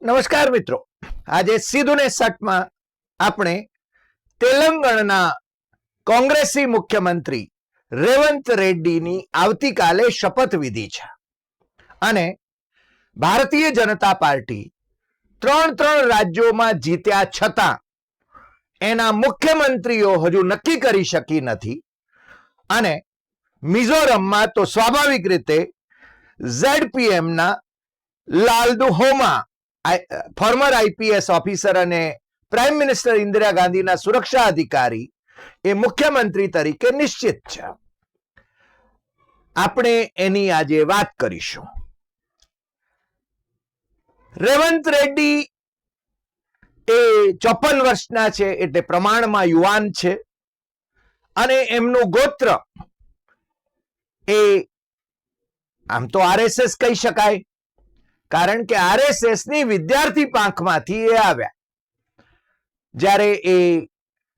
નમસ્કાર મિત્રો, આજે સીધું ને સટમાં આપણે તેલંગાણાના કોંગ્રેસી મુખ્યમંત્રી રેવંત રેડ્ડીની આવતીકાલે શપથવિધિ છે અને ભારતીય જનતા પાર્ટી ત્રણ રાજ્યોમાં જીત્યા છતાં એના મુખ્યમંત્રીઓ હજુ નક્કી કરી શકી નથી અને મિઝોરમમાં તો સ્વાભાવિક રીતે ઝેડપીએમના લાલદુહોમા ફોર્મર આઈપીએસ ઓફિસર અને પ્રાઇમ મિનિસ્ટર ઇન્દિરા ગાંધીના સુરક્ષા અધિકારી એ મુખ્યમંત્રી તરીકે નિશ્ચિત છે. આપણે એની આજે વાત કરીશું. રેવંત રેડ્ડી એ 54 વર્ષના છે, એટલે પ્રમાણમાં યુવાન છે અને એમનું ગોત્ર એ આમ તો આરએસએસ કહી શકાય, કારણ કે આરએસએસ ની વિદ્યાર્થી પાંખમાંથી એ આવ્યા. જ્યારે એ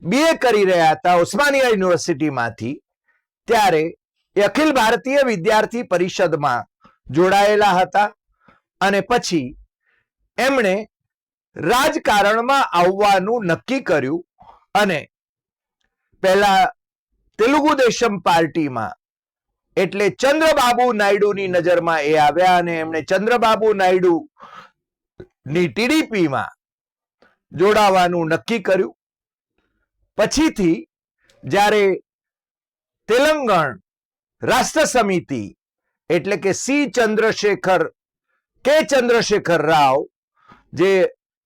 બીએ કરી રહ્યા હતા ઉસ્માનિયા યુનિવર્સિટીમાંથી, ત્યારે એ અખિલ ભારતીય વિદ્યાર્થી પરિષદમાં જોડાયેલા હતા અને પછી એમણે રાજકારણમાં આવવાનું નક્કી કર્યું અને પહેલા તેલુગુ દેશમ પાર્ટીમાં એટલે ચંદ્રબાબુ નાયડુની નજરમાં એ આવ્યા અને એમણે ચંદ્રબાબુ નાયડુ ની ટીડીપીમાં જોડાવાનું નક્કી કર્યું. પછીથી જ્યારે તેલંગણ રાષ્ટ્ર સમિતિ એટલે કે કે ચંદ્રશેખર રાવ જે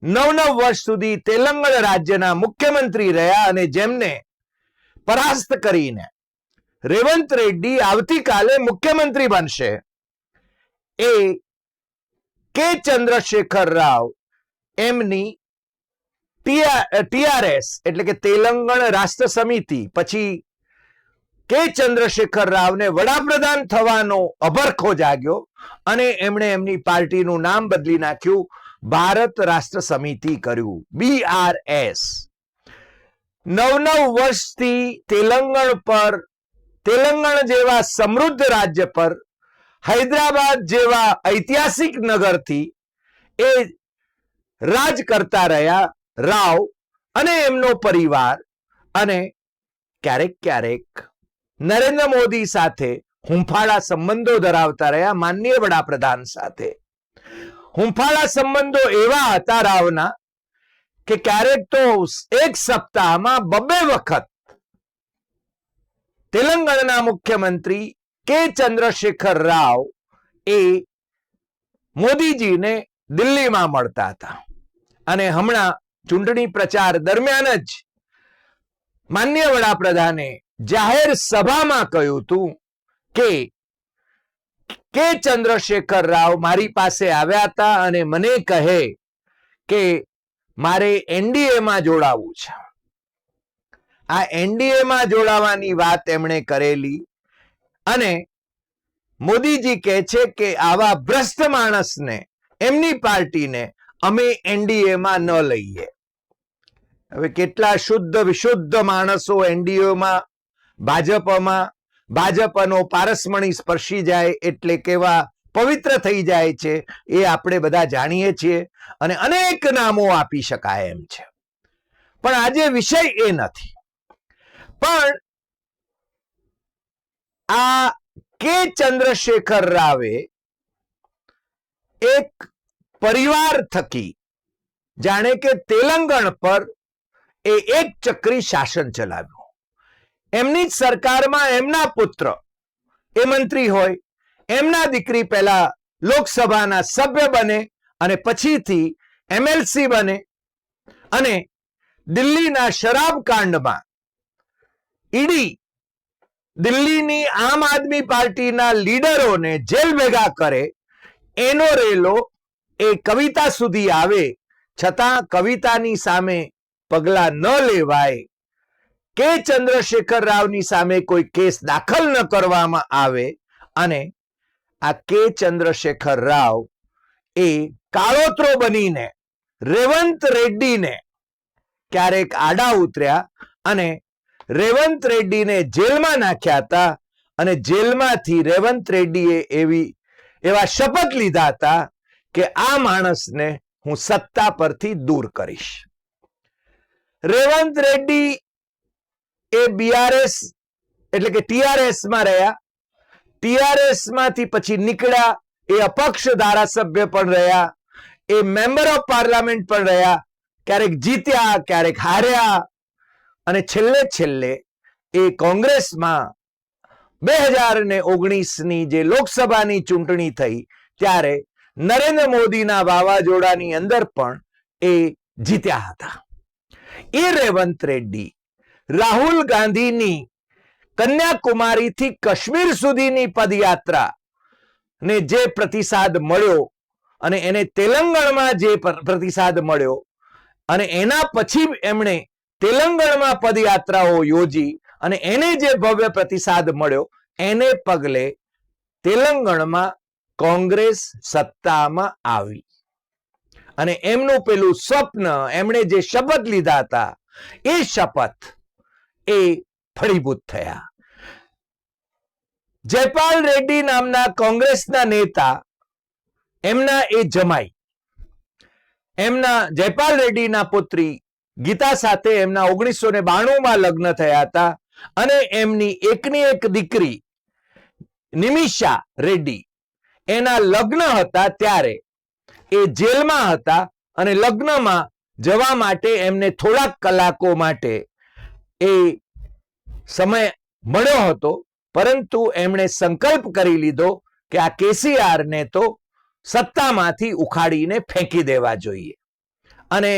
9 વર્ષ સુધી તેલંગણ રાજ્યના મુખ્યમંત્રી રહ્યા અને જેમને પરાસ્ત કરીને રેવંત રેડ્ડી આવતીકાલે મુખ્યમંત્રી બનશે, એ કે ચંદ્રશેખર રાવ એમની ટીઆરએસ એટલે કે તેલંગણ રાષ્ટ્ર સમિતિ પછી કે ચંદ્રશેખર રાવને વડાપ્રધાન થવાનો અભરખો જાગ્યો અને એમણે એમની પાર્ટીનું નામ બદલી નાખ્યું, ભારત રાષ્ટ્ર સમિતિ કર્યું, BRS. 9 વર્ષથી તેલંગણ જેવા સમૃદ્ધ રાજ્ય પર હૈદરાબાદ જેવા ઐતિહાસિક નગરથી એ રાજ કરતા રહ્યા રાવ અને એમનો પરિવાર, અને ક્યારેક નરેન્દ્ર મોદી સાથે હુંફાળા સંબંધો ધરાવતા રહ્યા, માનનીય વડાપ્રધાન સાથે. હુંફાળા સંબંધો એવા હતા રાવના કે ક્યારેક તો એક સપ્તાહમાં 2 વખત તેલંગાણાના મુખ્યમંત્રી કે ચંદ્રશેખર રાવ એ મોદીજીને દિલ્હીમાં મળતા હતા. અને હમણાં ચૂંટણી પ્રચાર દરમિયાન જ માનનીય વડાપ્રધાને જાહેર સભામાં કહ્યું હતું કે ચંદ્રશેખર રાવ મારી પાસે આવ્યા હતા અને મને કહે કે મારે એનડીએમાં જોડાવું છે. આ એનડીએમાં જોડાવાની વાત એમણે કરેલી અને મોદીજી કહે છે કે આવા ભ્રષ્ટ માણસને, એમની પાર્ટીને અમે એનડીએમાં ન લઈએ. હવે કેટલા શુદ્ધ વિશુદ્ધ માણસો એનડીએમાં, ભાજપનો પારસમણી સ્પર્શી જાય એટલે કેવા પવિત્ર થઈ જાય છે એ આપણે બધા જાણીએ છીએ અને અનેક નામો આપી શકાય એમ છે. પણ આજે વિષય એ નથી. પણ આ કે ચંદ્રશેખર રાવે એક પરિવાર થકી જાણે કે તેલંગણ પર એક ચક્રી શાસન ચલાવ્યું. એમની જ સરકારમાં એમના પુત્ર એ મંત્રી હોય, એમના દીકરી પહેલા લોકસભાના સભ્ય બને અને પછીથી એમએલસી બને અને દિલ્હીના શરાબ કાંડમાં ઈડી દિલ્હીની આમ આદમી પાર્ટીના લીડરોને જેલ ભેગા કરે, એનો રેલો એ કવિતા સુધી આવે, છતાં કવિતાની સામે પગલા ન લેવાય, કે ચંદ્રશેખર રાવની સામે કોઈ કેસ દાખલ ન કરવામાં આવે અને આ કે ચંદ્રશેખર રાવ એ કાળોતરો બનીને રેવંત રેડ્ડીને ક્યારેક આડા ઉતર્યા અને રેવંત રેડ્ડીને જેલમાં નાખ્યા હતા અને જેલમાંથી રેવંત રેડ્ડીએ એવા શપથ લીધા હતા કે આ માણસને હું સત્તા પરથી દૂર કરીશ. રેવંત રેડ્ડી એ બીઆરએસ એટલે કે ટીઆરએસ માં રહ્યા. ટીઆરએસ માંથી પછી નીકળ્યા. એ અપક્ષ ધારાસભ્ય પણ રહ્યા. એ મેમ્બર ઓફ પાર્લામેન્ટ પણ રહ્યા. ક્યારેક જીત્યા, ક્યારેક હાર્યા, અને છેલ્લે એ કોંગ્રેસમાં 2019ની જે લોકસભાની ચૂંટણી થઈ ત્યારે નરેન્દ્ર મોદીના વાવાઝોડાની અંદર પણ એ જીત્યા હતા. એ રેવંત રેડ્ડી રાહુલ ગાંધીની કન્યાકુમારીથી કાશ્મીર સુધીની પદયાત્રા ને જે પ્રતિસાદ મળ્યો અને એને તેલંગાણામાં જે પ્રતિસાદ મળ્યો અને એના પછી એમણે તેલંગાણામાં પદયાત્રાઓ યોજી અને એને જે ભવ્ય પ્રતિસાદ મળ્યો એને પગલે તેલંગાણામાં કોંગ્રેસ સત્તામાં આવી અને એમનું પેલું સ્વપ્ન, એમણે જે શપથ લીધા હતા એ શપથ એ ફળીભૂત થયા. જયપાલ રેડ્ડી નામના કોંગ્રેસના નેતા, એમના એ જમાઈ, એમના જયપાલ રેડ્ડીના પુત્રી ગીતા સાથે એમના 1992માં લગ્ન થયા હતા અને એમની એકની એક દીકરી નિમિષા રેડ્ડી એના લગ્ન હતા ત્યારે એ જેલમાં હતા અને લગ્નમાં જવા માટે એમને થોડાક કલાકો માટે એ સમય મળ્યો હતો, પરંતુ એમણે સંકલ્પ કરી લીધો કે આ કેસીઆર ને તો સત્તામાંથી ઉખાડીને ફેંકી દેવા જોઈએ. અને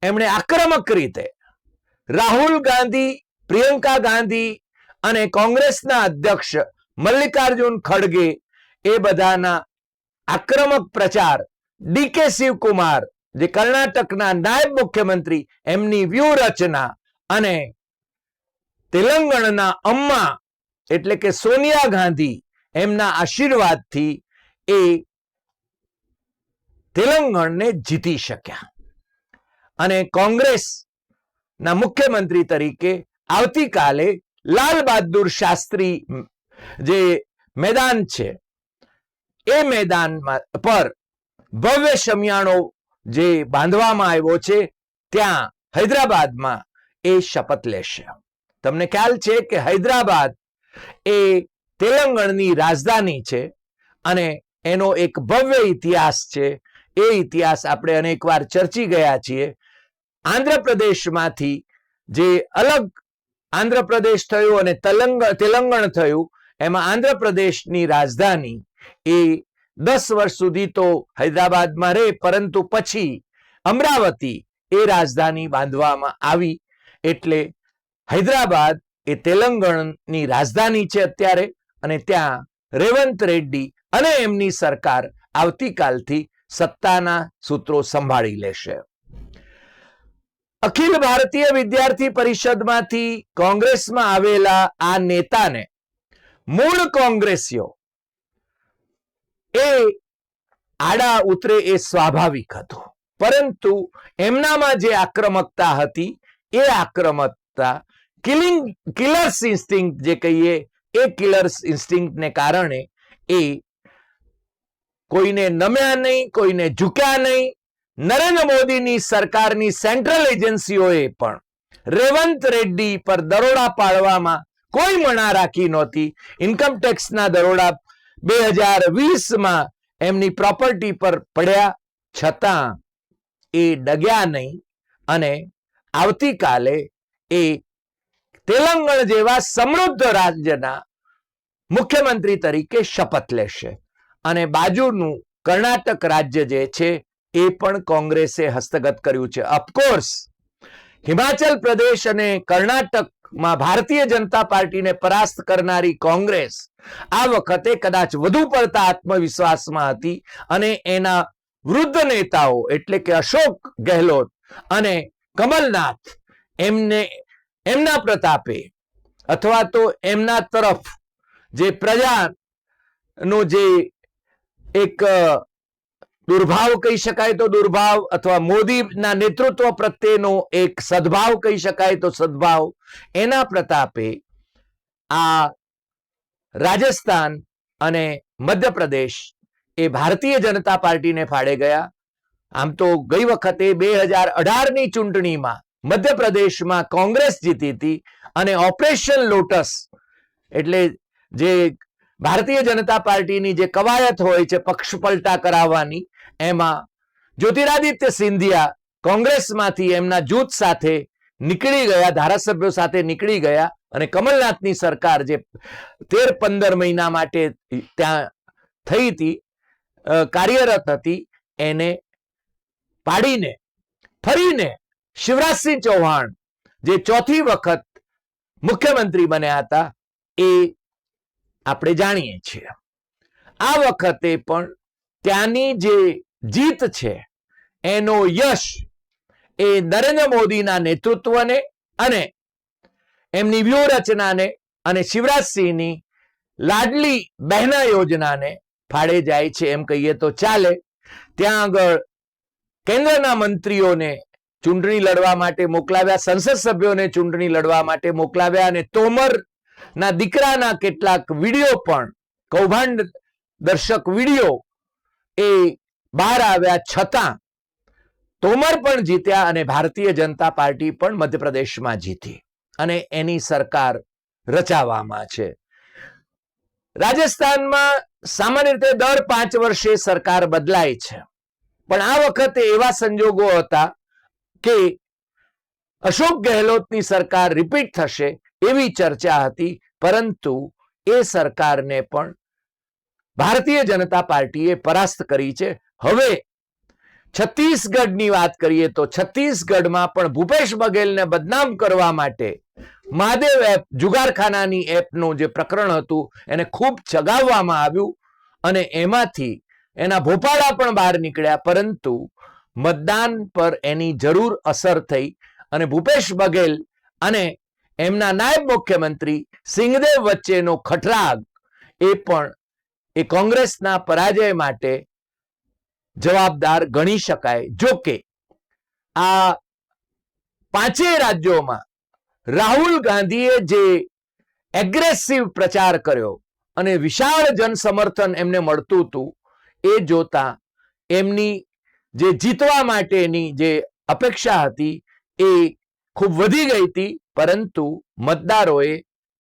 એમણે આક્રમક રીતે રાહુલ ગાંધી, પ્રિયંકા ગાંધી અને કોંગ્રેસના અધ્યક્ષ મલ્લિકાર્જુન ખડગે એ બધાના આક્રમક પ્રચાર, ડીકે શિવકુમાર જે કર્ણાટકના નાયબ મુખ્યમંત્રી, એમની વ્યૂહરચના અને તેલંગાણાના અમ્મા એટલે કે સોનિયા ગાંધી એમના આશીર્વાદથી એ તેલંગાણાને જીતી શક્યા અને કોંગ્રેસના મુખ્યમંત્રી તરીકે આવતીકાલે લાલ બહાદુર શાસ્ત્રી જે મેદાન છે એ મેદાન પર ભવ્ય શમિયાણો જે બાંધવામાં આવ્યો છે ત્યાં હૈદરાબાદમાં એ શપથ લેશે. તમને ખ્યાલ છે કે હૈદરાબાદ એ તેલંગાણાની રાજધાની છે અને એનો એક ભવ્ય ઇતિહાસ છે. એ ઇતિહાસ આપણે અનેકવાર ચર્ચી ગયા છીએ. આંધ્રપ્રદેશમાંથી જે અલગ આંધ્રપ્રદેશ થયું અને તેલંગાણા થયું, એમાં આંધ્રપ્રદેશની રાજધાની એ 10 વર્ષ સુધી તો હૈદરાબાદમાં રહે, પરંતુ પછી અમરાવતી એ રાજધાની બાંધવામાં આવી. એટલે હૈદરાબાદ એ તેલંગાણાની રાજધાની છે અત્યારે અને ત્યાં રેવંત રેડ્ડી અને એમની સરકાર આવતીકાલથી સત્તાના સૂત્રો સંભાળી લેશે. અખિલ ભારતીય વિદ્યાર્થી પરિષદમાંથી કોંગ્રેસમાં આવેલા આ નેતાને મૂળ કોંગ્રેસીઓ એ આડા ઉતરે એ સ્વાભાવિક હતું, પરંતુ એમનામાં જે આક્રમકતા હતી એ આક્રમકતા કિલર્સ ઇન્સ્ટિંક્ટ જે કહીએ એ કિલર્સ ઇન્સ્ટિંક્ટને કારણે એ કોઈને નમ્યા નહીં, કોઈને ઝૂક્યા નહીં. નરેન્દ્ર મોદીની સરકારની સેન્ટ્રલ એજન્સીઓએ પણ રેવંત રેડ્ડી પર દરોડા પાડવામાં કોઈ મણા રાખી નહોતી. ઇન્કમટેક્સના દરોડા 2020માં એમની પ્રોપર્ટી પર પડ્યા, છતાં એ ડગ્યા નહીં અને આવતીકાલે એ તેલંગાણા જેવા સમૃદ્ધ રાજ્યના મુખ્યમંત્રી તરીકે શપથ લેશે અને બાજુનું કર્ણાટક રાજ્ય જે છે એ પણ કોંગ્રેસે હસ્તગત કર્યું છે. ઓફકોર્સ હિમાચલ પ્રદેશ અને કર્ણાટકમાં ભારતીય જનતા પાર્ટીને પરાસ્ત કરનારી કોંગ્રેસ આ વખતે કદાચ વધુ પડતા આત્મવિશ્વાસમાં હતી અને એના વૃદ્ધ નેતાઓ એટલે કે અશોક ગેહલોત અને કમલનાથ એમના પ્રતાપે અથવા તો એમના તરફ જે પ્રજાનો જે એક દુર્ભાવ કહી શકાય તો દુર્ભાવ, અથવા મોદીના નેતૃત્વ પ્રત્યેનો એક સદભાવ કહી શકાય તો સદભાવ, એના પ્રતાપે આ રાજસ્થાન અને મધ્યપ્રદેશ એ ભારતીય જનતા પાર્ટીને ફાળે ગયા આમ તો ગઈ વખતે 2018ની ચૂંટણીમાં મધ્યપ્રદેશમાં કોંગ્રેસ જીતી હતી અને ઓપરેશન લોટસ એટલે જે ભારતીય જનતા પાર્ટીની જે કવાયત હોય છે પક્ષ પલટા કરાવવાની, એમાં જ્યોતિરાદિત્ય સિંધિયા કોંગ્રેસમાંથી એમના જૂથ સાથે નીકળી ગયા, ધારાસભ્યો સાથે નીકળી ગયા અને કમલનાથની સરકાર જે 13-15 મહિના માટે ત્યાં થઈ હતી, કાર્યરત હતી, એને પાડીને ફરીને શિવરાજસિંહ ચૌહાણ જે ચોથી વખત મુખ્યમંત્રી બન્યા હતા એ આપણે જાણીએ છીએ. આ વખતે પણ ત્યાંની જે જીત છે એનો યશ એ નરેન્દ્ર મોદીના નેતૃત્વને અને એમની વ્યૂહરચનાને અને શિવરાજસિંહની લાડલી બહેના યોજનાને ફાળે જાય છે એમ કહીએ તો ચાલે. ત્યાં આગળ કેન્દ્રના મંત્રીઓને ચૂંટણી લડવા માટે મોકલાવ્યા, સંસદ સભ્યોને ચૂંટણી લડવા માટે મોકલાવ્યા અને તોમરના દીકરાના કેટલાક વિડીયો પણ, કૌભાંડ દર્શક વિડીયો એ બહાર આવ્યા છતાં તોમર પણ જીત્યા અને ભારતીય જનતા પાર્ટી પણ મધ્યપ્રદેશમાં જીતી અને એની સરકાર રચાવામાં છે. રાજસ્થાનમાં સામાન્ય રીતે દર 5 વર્ષે સરકાર બદલાય છે, પણ આ વખતે એવા સંજોગો હતા કે અશોક ગેહલોતની સરકાર રિપીટ થશે એવી ચર્ચા હતી, પરંતુ એ સરકારને પણ ભારતીય જનતા પાર્ટીએ પરાસ્ત કરી છે. હવે છત્તીસગઢની વાત કરીએ તો છત્તીસગઢમાં પણ ભૂપેશ બઘેલને બદનામ કરવા માટે મહાદેવ એપ, જુગારખાનાની એપનું જે પ્રકરણ હતું એને ખૂબ ચગાવવામાં આવ્યું અને એમાંથી એના ભોપાળા પણ બહાર નીકળ્યા, પરંતુ મતદાન પર એની જરૂર અસર થઈ અને ભૂપેશ બઘેલ અને એમના નાયબ મુખ્યમંત્રી સિંહદેવ વચ્ચેનો ખટરાગ એ પણ એ કોંગ્રેસના પરાજય માટે જવાબદાર ગણી શકાય. જો કે આ 5 રાજ્યોમાં રાહુલ ગાંધીએ જે એગ્રેસિવ પ્રચાર કર્યો અને વિશાળ જનસમર્થન એમને મળતું હતું એ જોતા એમની જે જીતવા માટેની જે અપેક્ષા હતી એ ખૂબ વધી ગઈ હતી, પરંતુ મતદારોએ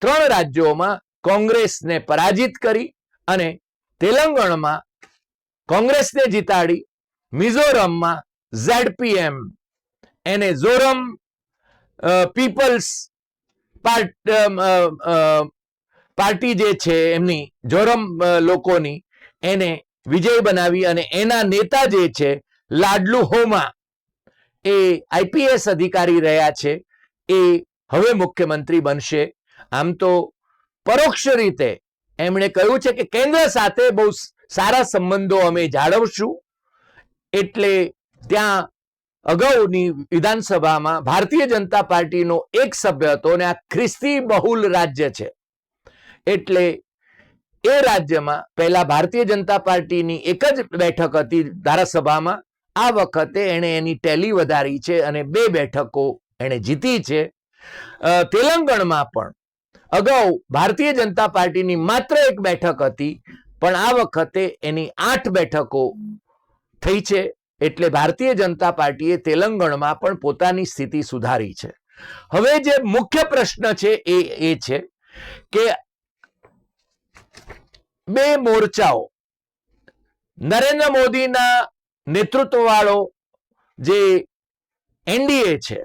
3 રાજ્યોમાં કોંગ્રેસને પરાજિત કરી અને તેલંગાણામાં કોંગ્રેસને જીતાડી, મિઝોરમમાં ZPM એને ઝોરમ પીપલ્સ પાર્ટી જે છે એમની જોરમ લોકોની એને વિજય બનાવી અને એના નેતા જે છે લાડલુ હોમા એ IPS અધિકારી રહ્યા છે, એ હવે મુખ્યમંત્રી બનશે. આમ તો પરોક્ષ રીતે એમણે કહ્યું છે કે કેન્દ્ર સાથે બહુ સારા સંબંધો અમે જાળવશું, એટલે ત્યાં અગાઉની વિધાનસભામાં ભારતીય જનતા પાર્ટીનો એક સભ્ય હતો અને આ ખ્રિસ્તી બહુલ રાજ્ય છે એટલે એ રાજ્યમાં પહેલા ભારતીય જનતા પાર્ટીની એક જ બેઠક હતી ધારાસભામાં. આ વખતે એણે એની ટેલી વધારી છે અને 2 બેઠકો એણે જીતી છે. તેલંગાણામાં પણ અગાઉ ભારતીય જનતા પાર્ટીની માત્ર 1 બેઠક હતી, પણ આ વખતે એની 8 બેઠકો થઈ છે, એટલે ભારતીય જનતા પાર્ટીએ તેલંગાણામાં પણ પોતાની સ્થિતિ સુધારી છે. હવે જે મુખ્ય પ્રશ્ન છે એ છે કે 2 મોરચાઓ, નરેન્દ્ર મોદીના નેતૃત્વવાળો જે NDA છે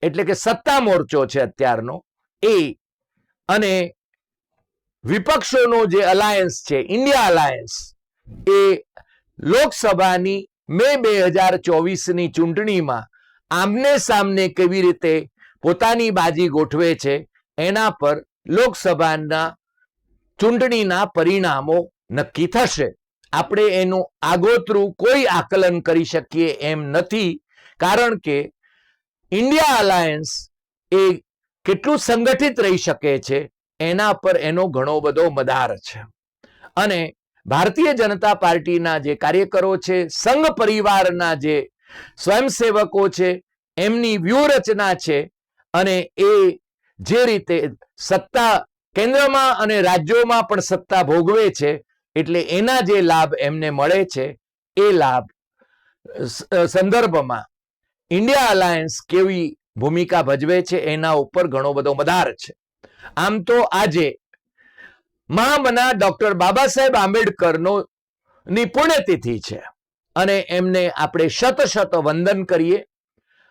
એટલે કે સત્તા મોરચો છે અત્યારનો એ, અને વિપક્ષોનો જે અલાયન્સ છે ઇન્ડિયા અલાયન્સ, એ લોકસભાની મે 2024ની ચૂંટણીમાં આમને સામને કેવી રીતે પોતાની બાજી ગોઠવે છે એના પર લોકસભાના ચૂંટણીના પરિણામો નક્કી થશે. આપણે એનું આગોતરું કોઈ આકલન કરી શકીએ એમ નથી, કારણ કે ઇન્ડિયા અલાયન્સ એ કેટલું સંગઠિત રહી શકે છે એના પર એનો ઘણો બધો મદાર છે. અને ભારતીય જનતા પાર્ટીના જે કાર્યકરો છે, સંઘ પરિવારના જે સ્વયંસેવકો છે, એમની વ્યૂહરચના છે અને એ જે રીતે સત્તા કેન્દ્રમાં અને રાજ્યોમાં પણ સત્તા ભોગવે છે, એટલે એના જે લાભ એમને મળે છે એ લાભ સંદર્ભમાં ઇન્ડિયા અલાયન્સ કેવી ભૂમિકા ભજવે છે એના ઉપર ઘણો બધો મદાર છે. આમ તો આજે મહામના ડોક્ટર બાબા સાહેબ આંબેડકરનો ની પુણ્યતિથિ છે અને એમને આપણે શત વંદન કરીએ.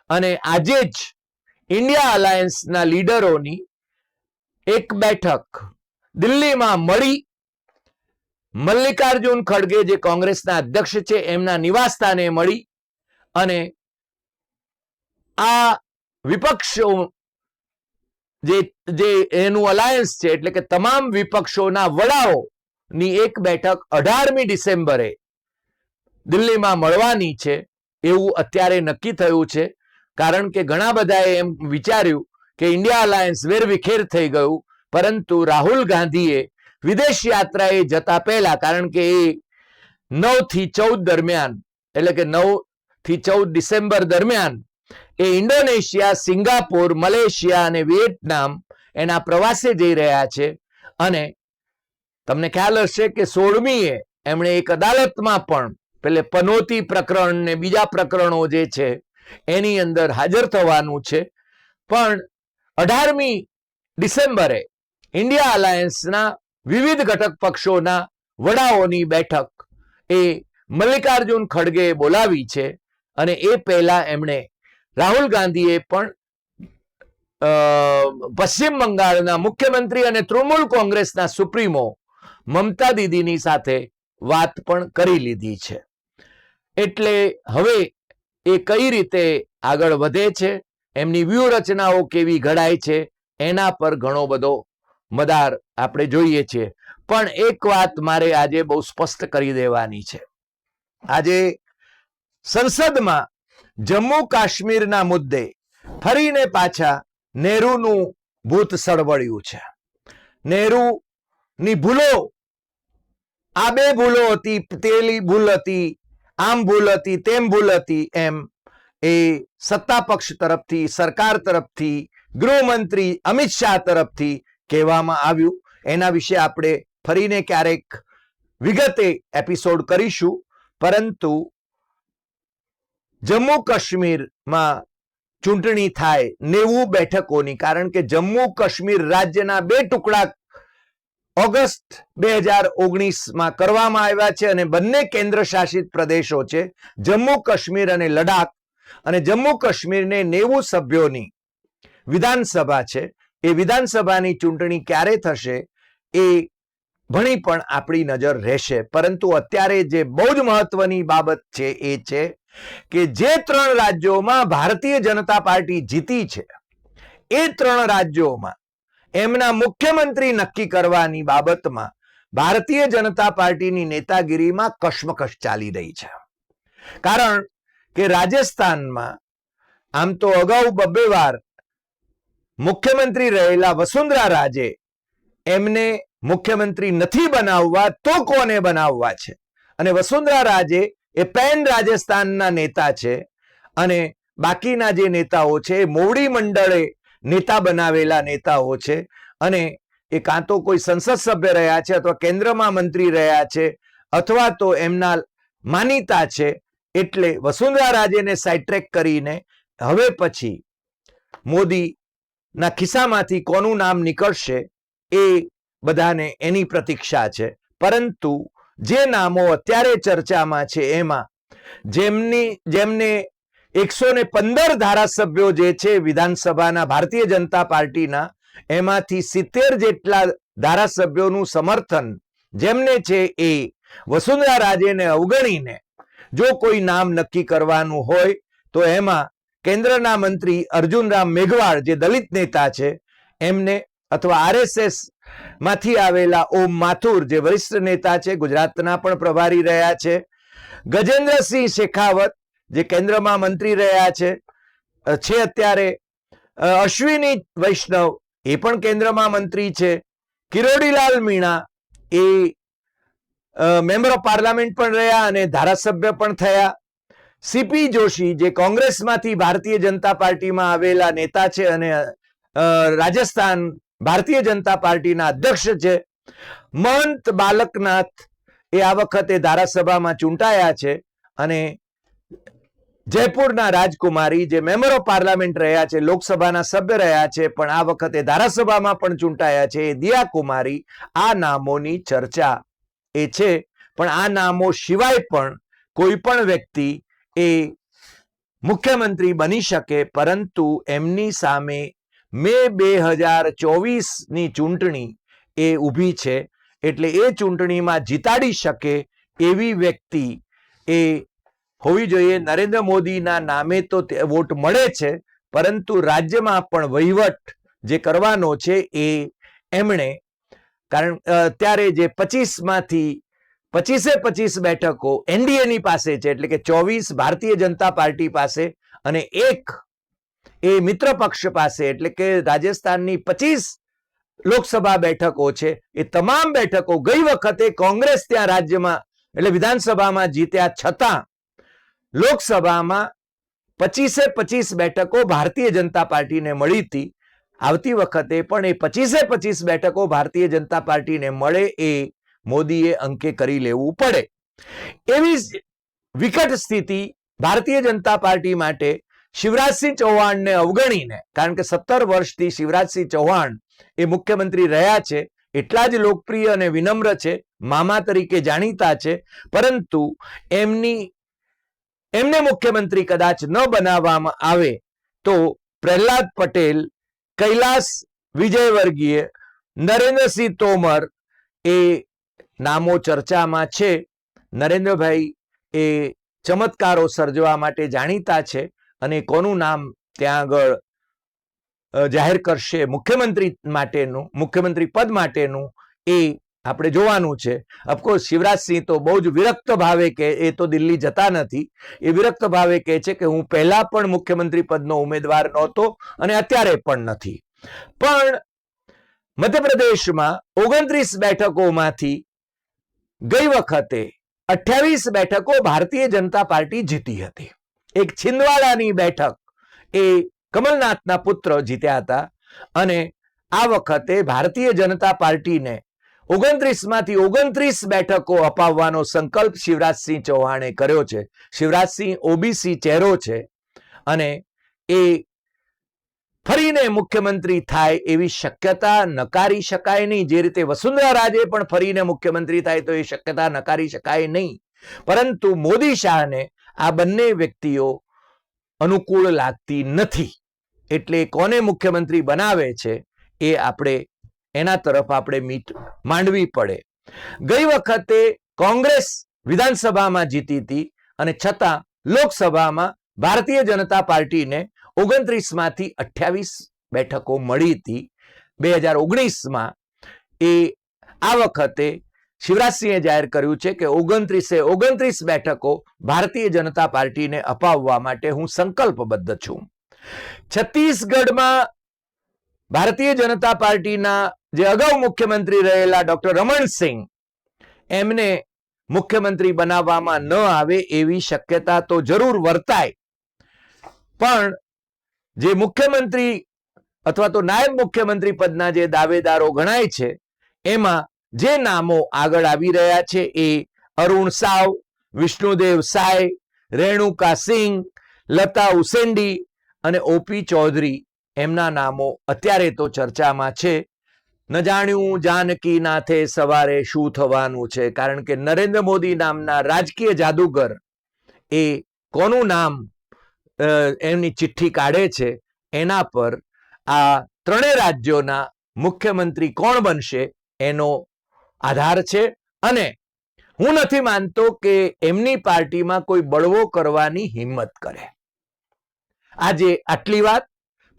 અને આજે જ ઇન્ડિયા અલાયન્સના લીડરોની એક બેઠક દિલ્હીમાં મળી. મલ્લિકાર્જુન ખડગે જે કોંગ્રેસના અધ્યક્ષ છે એમના નિવાસ સ્થાને મળી અને આ વિપક્ષો જે એનું અલાયન્સ છે એટલે કે તમામ વિપક્ષોના વડાઓની એક બેઠક 18મી ડિસેમ્બરે દિલ્હીમાં મળવાની છે એવું અત્યારે નક્કી થયું છે. કારણ કે ઘણા બધાએ એમ વિચાર્યું કે ઇન્ડિયા અલાયન્સ વેરવિખેર થઈ ગયું, પરંતુ રાહુલ ગાંધીએ વિદેશ યાત્રાએ જતા પહેલા, કારણ કે એ 9 થી 14 દરમિયાન એટલે કે 9 થી 14 ડિસેમ્બર દરમિયાન એ ઇન્ડોનેશિયા, સિંગાપોર, મલેશિયા અને વિયેટનામ એના પ્રવાસે જઈ રહ્યા છે. અને તમને ખ્યાલ હશે કે 16મીએ એમણે એક અદાલતમાં પણ પેલે પનોતી પ્રકરણ ને બીજા પ્રકરણો જે છે એની અંદર હાજર થવાનું છે. પણ 18મી ડિસેમ્બરે ઇન્ડિયા અલાયન્સના વિવિધ ઘટક પક્ષોના વડાઓની બેઠક એ મલ્લિકાર્જુન ખડગે બોલાવી છે. અને એ પહેલા એમણે રાહુલ ગાંધીએ પણ પશ્ચિમ બંગાળના મુખ્યમંત્રી અને તૃણમૂલ કોંગ્રેસના સુપ્રીમો મમતા દીદીની સાથે વાત પણ કરી લીધી છે. એટલે હવે એ કઈ રીતે આગળ વધે છે, એમની વ્યૂહરચનાઓ કેવી ઘડાય છે, એના પર ઘણો બધો મદાર આપણે જોઈએ છીએ. પણ એક વાત મારે આજે બહુ સ્પષ્ટ કરી દેવાની છે. આજે સંસદમાં જમ્મુ કાશ્મીરના મુદ્દે ફરીને પાછા નહેરુનું ભૂત સળવળ્યું છે. નહેરુની ભૂલો, આ બે ભૂલો હતી, પેલી ભૂલ હતી, આમ ભૂલ હતી, તેમ ભૂલ હતી, એમ એ સત્તા પક્ષ તરફથી, સરકાર તરફથી, ગૃહમંત્રી અમિત શાહ તરફથી કહેવામાં આવ્યું. એના વિશે આપણે ફરીને ક્યારેક વિગતે એપિસોડ કરીશું. પરંતુ જમ્મુ કાશ્મીરમાં ચૂંટણી થાય 90 બેઠકોની, કારણ કે જમ્મુ કાશ્મીર રાજ્યના 2 ટુકડા ઓગસ્ટ 2019માં કરવામાં આવ્યા છે અને બંને કેન્દ્ર શાસિત પ્રદેશો છે, જમ્મુ કાશ્મીર અને લડાખ. અને જમ્મુ કાશ્મીરને 90 સભ્યોની વિધાનસભા છે. એ વિધાનસભાની ચૂંટણી ક્યારે થશે એ ભણી પણ આપણી નજર રહેશે. પરંતુ અત્યારે જે બહુ જ મહત્વની બાબત છે એ છે કે જે 3 રાજ્યોમાં ભારતીય જનતા પાર્ટી જીતી છે એ 3 રાજ્યોમાં એમના મુખ્યમંત્રી નક્કી કરવાની બાબતમાં ભારતીય જનતા પાર્ટીની નેતાગીરીમાં કશમકશ ચાલી રહી છે. કારણ કે રાજસ્થાનમાં આમ તો અગાઉ 2 વાર મુખ્યમંત્રી રહેલા વસુંધરા રાજે એમને મુખ્યમંત્રી નથી બનાવવા તો કોને બનાવવા છે? અને વસુંધરા રાજે એ પેન રાજસ્થાનના નેતા છે અને બાકીના જે નેતાઓ છે એ મોવડી મંડળે નેતા બનાવેલા નેતાઓ છે. અને એ કાં તો કોઈ સંસદ સભ્ય રહ્યા છે અથવા કેન્દ્રમાં મંત્રી રહ્યા છે અથવા તો એમના માનીતા છે. એટલે વસુંધરા રાજેને સાઇડટ્રેક કરીને હવે પછી મોદીના ખિસ્સામાંથી કોનું નામ નીકળશે એ બધાને એની પ્રતીક્ષા છે. પરંતુ જે નામો અત્યારે ચર્ચામાં છે એમાં જેમને 115 ધારાસભ્યો જે છે વિધાનસભાના ભારતીય જનતા પાર્ટીના, એમાંથી 70 જેટલા ધારાસભ્યોનું સમર્થન જેમને છે એ વસુંધરા રાજેને અવગણીને જો કોઈ નામ નક્કી કરવાનું હોય તો એમાં કેન્દ્રના મંત્રી અર્જુનરામ મેઘવાળ જે દલિત નેતા છે એમને, અથવા આરએસએસ માંથી આવેલા ઓમ માથુર જે વરિષ્ઠ નેતા છે, ગુજરાતના પણ પ્રભારી રહ્યા છે, ગજેન્દ્રસિંહ શેખાવત જે કેન્દ્રમાં મંત્રી રહ્યા છે અત્યારે, અશ્વિની વૈષ્ણવ એ પણ કેન્દ્રમાં મંત્રી છે, કિરોડીલાલ મીણા એ મેમ્બર ઓફ પાર્લામેન્ટ પણ રહ્યા અને ધારાસભ્ય પણ થયા, સીપી જોશી જે કોંગ્રેસમાંથી ભારતીય જનતા પાર્ટીમાં આવેલા નેતા છે અને રાજસ્થાન ભારતીય જનતા પાર્ટીના અધ્યક્ષ છે, મહંત બાલકનાથ એ આ વખતે ધારાસભામાં ચૂંટાયા છે અને જયપુરના રાજકુમારી જે મેમ્બર ઓફ પાર્લામેન્ટ રહ્યા છે, લોકસભાના સભ્ય રહ્યા છે, પણ આ વખતે ધારાસભામાં પણ ચૂંટાયા છે, એ દિયા કુમારી, આ નામોની ચર્ચા એ છે. પણ આ નામો સિવાય પણ કોઈ પણ વ્યક્તિ એ મુખ્યમંત્રી બની શકે, પરંતુ એમની સામે મે 2024ની ચૂંટણી એ ઊભી છે. એટલે એ ચૂંટણીમાં જીતાડી શકે એવી વ્યક્તિ એ હોવી જોઈએ. નરેન્દ્ર મોદીના નામે તો વોટ મળે છે, પરંતુ રાજ્યમાં પણ વહીવટ જે કરવાનો છે એ એમણે, કારણ અત્યારે જે 25માંથી 25 બેઠકો એનડીએની પાસે છે, એટલે કે 24 ભારતીય જનતા પાર્ટી પાસે અને 1 એ મિત્ર પક્ષ પાસે, એટલે કે રાજસ્થાનની 25 લોકસભા બેઠકો છે. એ તમામ બેઠકો ગઈ વખતે કોંગ્રેસ ત્યાં રાજ્યમાં એટલે વિધાનસભામાં જીત્યા છતાં લોકસભામાં 25 બેઠકો ભારતીય જનતા પાર્ટીને મળી હતી. આવતી વખતે પણ એ 25 બેઠકો ભારતીય જનતા પાર્ટીને મળે એ મોદીએ અંકે કરી લેવું પડે. એવી વિકટ સ્થિતિ ભારતીય જનતા પાર્ટી માટે શિવરાજસિંહ ચૌહાણને અવગણીને, કારણ કે 17 વર્ષથી શિવરાજસિંહ ચૌહાણ એ મુખ્યમંત્રી રહ્યા છે, એટલા જ લોકપ્રિય અને વિનમ્ર છે, મામા તરીકે જાણીતા છે, પરંતુ એમને મુખ્યમંત્રી કદાચ ન બનાવવામાં આવે તો પ્રહલાદ પટેલ, કૈલાસ વિજયવર્ગીય, નરેન્દ્રસિંહ તોમર એ નામો ચર્ચામાં છે. નરેન્દ્રભાઈ એ ચમત્કારો સર્જવા માટે જાણીતા છે અને કોનું નામ ત્યાં આગળ જાહેર કરશે મુખ્યમંત્રી માટેનું, મુખ્યમંત્રી પદ માટેનું, એ આપણે જોવાનું છે. ઓફકોર્સ શિવરાજસિંહ તો બહુ જ વિરક્ત ભાવે કે એ તો દિલ્હી જતા નથી. એ વિરક્ત ભાવે કહે છે કે હું પહેલા પણ મુખ્યમંત્રી પદનો ઉમેદવાર નહોતો અને અત્યારે પણ નથી. પણ મધ્યપ્રદેશમાં 29 બેઠકોમાંથી ગઈ વખતે 28 બેઠકો ભારતીય જનતા પાર્ટી જીતી હતી. એક છિંદવાડાની બેઠક એ કમલનાથના પુત્ર જીત્યા હતા અને આ વખતે ભારતીય જનતા પાર્ટીને 29માંથી 29 બેઠકો અપાવવાનો સંકલ્પ શિવરાજસિંહ ચૌહાણે કર્યો છે. શિવરાજસિંહ ઓબીસી ચહેરો છે અને એ ફરીને મુખ્યમંત્રી થાય એવી શક્યતા નકારી શકાય નહીં. જે રીતે વસુંધરા રાજે પણ ફરીને મુખ્યમંત્રી થાય તો એ શક્યતા નકારી શકાય નહીં. પરંતુ મોદી શાહને આ બંને વ્યક્તિઓ અનુકૂળ લાગતી નથી. એટલે કોને મુખ્યમંત્રી બનાવે છે એ આપણે એના તરફ આપણે માંડવી પડે. ગઈ વખતે કોંગ્રેસ વિધાનસભામાં જીતી હતી અને છતાં લોકસભામાં ભારતીય જનતા પાર્ટીને 29માંથી 28 બેઠકો મળી હતી 2019માં. એ આ વખતે શિવરાજસિંહે જાહેર કર્યું છે કે 29 બેઠકો ભારતીય જનતા પાર્ટીને અપાવવા માટે હું સંકલ્પબદ્ધ છું. છત્તીસગઢમાં ભારતીય જનતા પાર્ટીના જે અગાઉ મુખ્યમંત્રી રહેલા ડોક્ટર રમણસિંહ, એમને મુખ્યમંત્રી બનાવવામાં ન આવે એવી શક્યતા તો જરૂર વર્તાય. પણ જે મુખ્યમંત્રી અથવા તો નાયબ મુખ્યમંત્રી પદના જે દાવેદારો ગણાય છે એમાં જે નામો આગળ આવી રહ્યા છે એ અરુણ સાવ, વિષ્ણુદેવ સાય, રેણુકા સિંહ, લતા ઉસેન્ડી અને ઓપી ચૌધરી, એમના નામો અત્યારે તો ચર્ચામાં છે. ન જાણ્યું જાનકી નાથે સવારે શું થવાનું છે, કારણ કે નરેન્દ્ર મોદી નામના રાજકીય જાદુગર એ કોનું નામ એમની ચિઠ્ઠી કાઢે છે એના પર આ ત્રણેય રાજ્યોના મુખ્યમંત્રી કોણ બનશે એનો આધાર છે. અને હું નથી માનતો કે એમની પાર્ટીમાં કોઈ બળવો કરવાની હિંમત કરે. આજે આટલી વાત.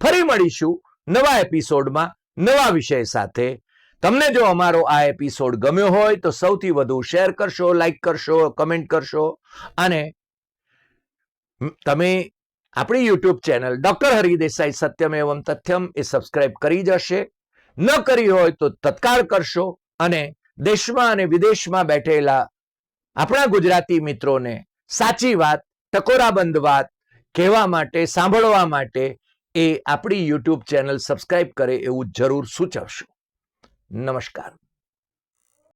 ફરી મળીશું નવા એપિસોડમાં નવા વિષય સાથે. તમને જો અમારો આ એપિસોડ ગમ્યો હોય તો સૌથી વધુ શેર કરશો, લાઈક કરશો, કમેન્ટ કરશો અને તમે આપણી યુટ્યુબ ચેનલ ડોક્ટર હરિદેસાઈ સત્યમ એવં તથ્યમ એ સબસ્ક્રાઇબ કરી જશે. ન કરી હોય તો તત્કાળ કરશો અને દેશમાં અને વિદેશમાં બેઠેલા આપણા ગુજરાતી મિત્રોને સાચી વાત, ટકોરાબંધ વાત કહેવા માટે, સાંભળવા માટે એ આપણી યુટ્યુબ ચેનલ સબસ્ક્રાઇબ કરે એવું જરૂર સૂચવશું. નમસ્કાર.